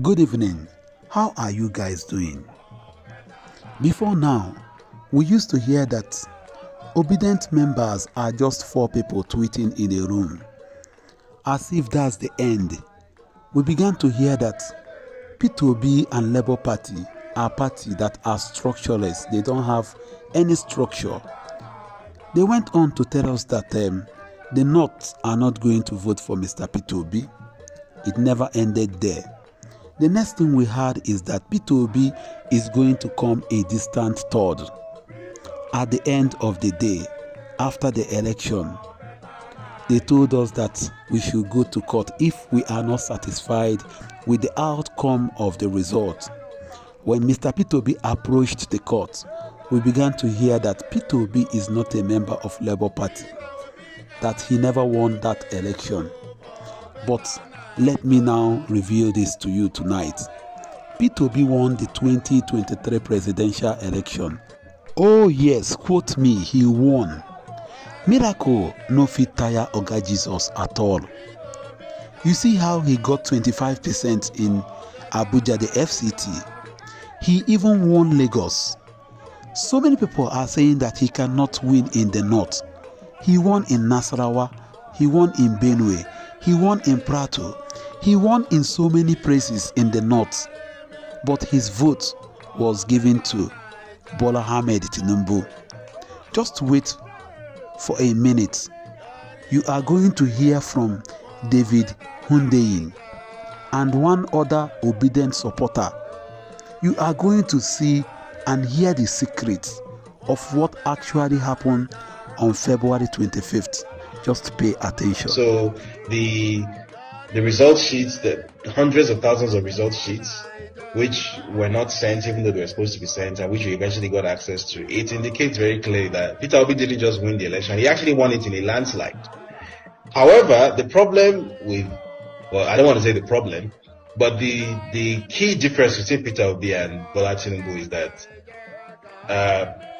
Good evening. How are you guys doing? Before now, we used to hear that obedient members are just 4 people tweeting in a room. As if that's the end. We began to hear that P2B and Labour Party are parties that are structureless. They don't have any structure. They went on to tell us that the North are not going to vote for Mr. P2B. It never ended there. The next thing we heard is that P2B is going to come a distant third. At the end of the day, after the election, they told us that we should go to court if we are not satisfied with the outcome of the result. When Mr. P2B approached the court, we began to hear that P2B is not a member of Labour Party, that he never won that election. But let me now reveal this to you tonight. P2B won the 2023 presidential election. Oh yes, quote me, he won. Miracle no fit tire Oga Jesus at all. You see how he got 25% in Abuja, the FCT. He even won Lagos. So many people are saying that he cannot win in the North. He won in Nasarawa, he won in Benue, he won in Plateau, he won in so many places in the North. But his vote was given to Bola Ahmed Tinubu. Just wait for a minute. You are going to hear from David Hundeyin and one other obedient supporter. You are going to see and hear the secrets of what actually happened on February 25th. Just pay attention. So the result sheets, the hundreds of thousands of result sheets, which were not sent even though they were supposed to be sent, and which we eventually got access to, it indicates very clearly that Peter Obi didn't just win the election, he actually won it in a landslide. However, the problem with, well, I don't want to say the problem, but the key difference between Peter Obi and Bola Tinubu is that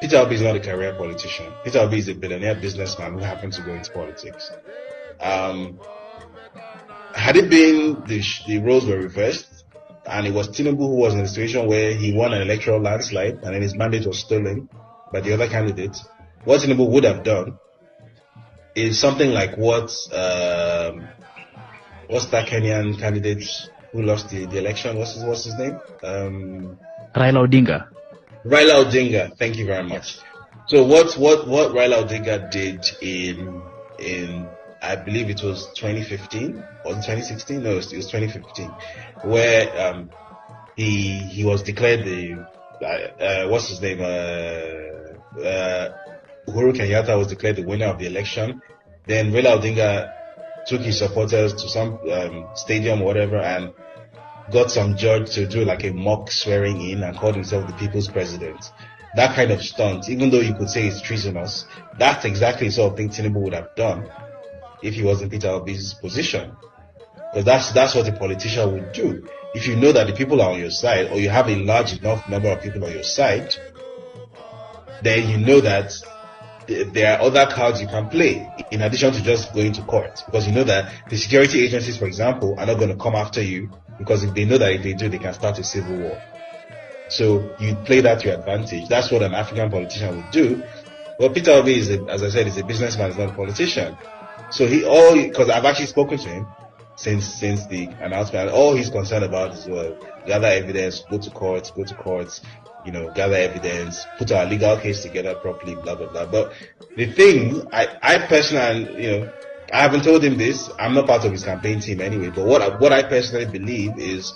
Peter Obi is not a career politician. Peter Obi is a billionaire businessman who happened to go into politics. Had it been the roles were reversed, and it was Tinubu who was in a situation where he won an electoral landslide and then his mandate was stolen by the other candidates, what Tinubu would have done is something like what's that Kenyan candidate who lost the election? What's his name? Raila Odinga. Raila Odinga. Thank you very much. So what Raila Odinga did in I believe it was 2015 or 2016? No, it was 2015, where he was declared the what's his name? Uhuru Kenyatta was declared the winner of the election. Then Raila Odinga took his supporters to some stadium or whatever and got some judge to do like a mock swearing in and called himself the people's president. That kind of stunt, even though you could say it's treasonous, that's exactly the sort of thing Tinubu would have done if he was in Peter Obi's position. Because that's what a politician would do. If you know that the people are on your side, or you have a large enough number of people on your side, then you know that there are other cards you can play in addition to just going to court. Because you know that the security agencies, for example, are not going to come after you, because if they know that if they do, they can start a civil war. So you play that to your advantage. That's what an African politician would do. Well, Peter Obi is, as I said, is a businessman, he's not a politician. So because I've actually spoken to him since the announcement, and all he's concerned about is, well, gather evidence, go to court, gather evidence, put our legal case together properly, blah, blah, blah. But the thing, I personally, I haven't told him this, I'm not part of his campaign team anyway, but what I personally believe is...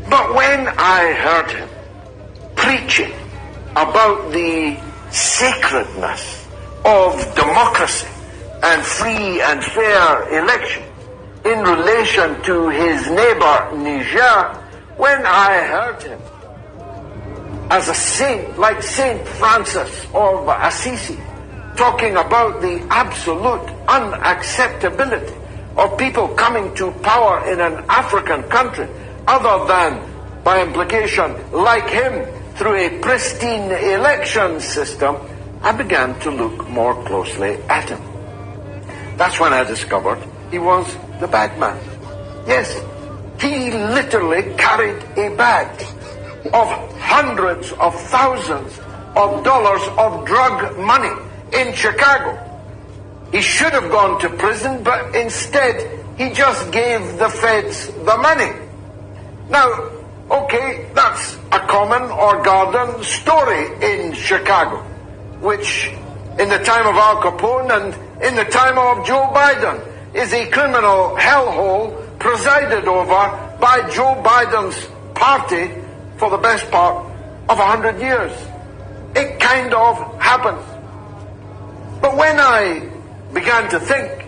But when I heard him preaching about the sacredness of democracy and free and fair election in relation to his neighbor Niger, when I heard him as a saint, like Saint Francis of Assisi, talking about the absolute unacceptability of people coming to power in an African country, other than, by implication, like him, through a pristine election system, I began to look more closely at him. That's when I discovered he was the bad man. Yes, he literally carried a bag of hundreds of thousands of dollars of drug money in Chicago. He should have gone to prison, but instead he just gave the feds the money. Now, okay, that's a common or garden story in Chicago, which in the time of Al Capone and in the time of Joe Biden is a criminal hellhole presided over by Joe Biden's party for the best part of 100 years. It kind of happens. But when I began to think,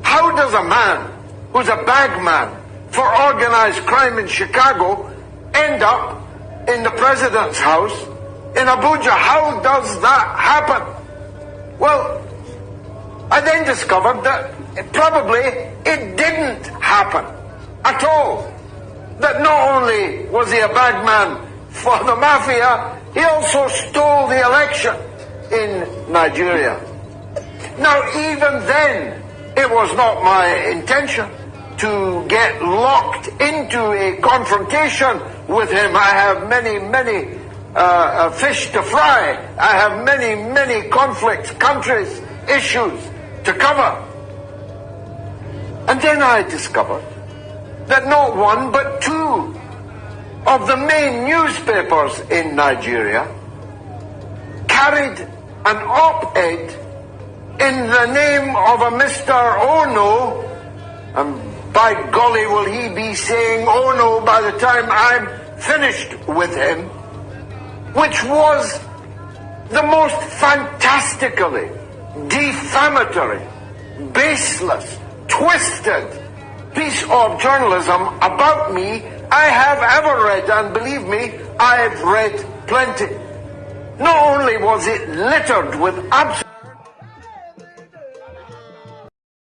how does a man who's a bagman for organized crime in Chicago end up in the president's house in Abuja? How does that happen? Well, I then discovered that probably it didn't happen at all. That not only was he a bagman for the mafia, he also stole the election in Nigeria. Now, even then, it was not my intention to get locked into a confrontation with him. I have many fish to fry. I have many conflicts, countries, issues to cover. And then I discovered that not one but two of the main newspapers in Nigeria carried an op-ed in the name of a Mr. Ono, and by golly will he be saying Ono by the time I'm finished with him, which was the most fantastically defamatory, baseless, twisted piece of journalism about me I have ever read, and believe me, I've read plenty. Not only was it littered with absolute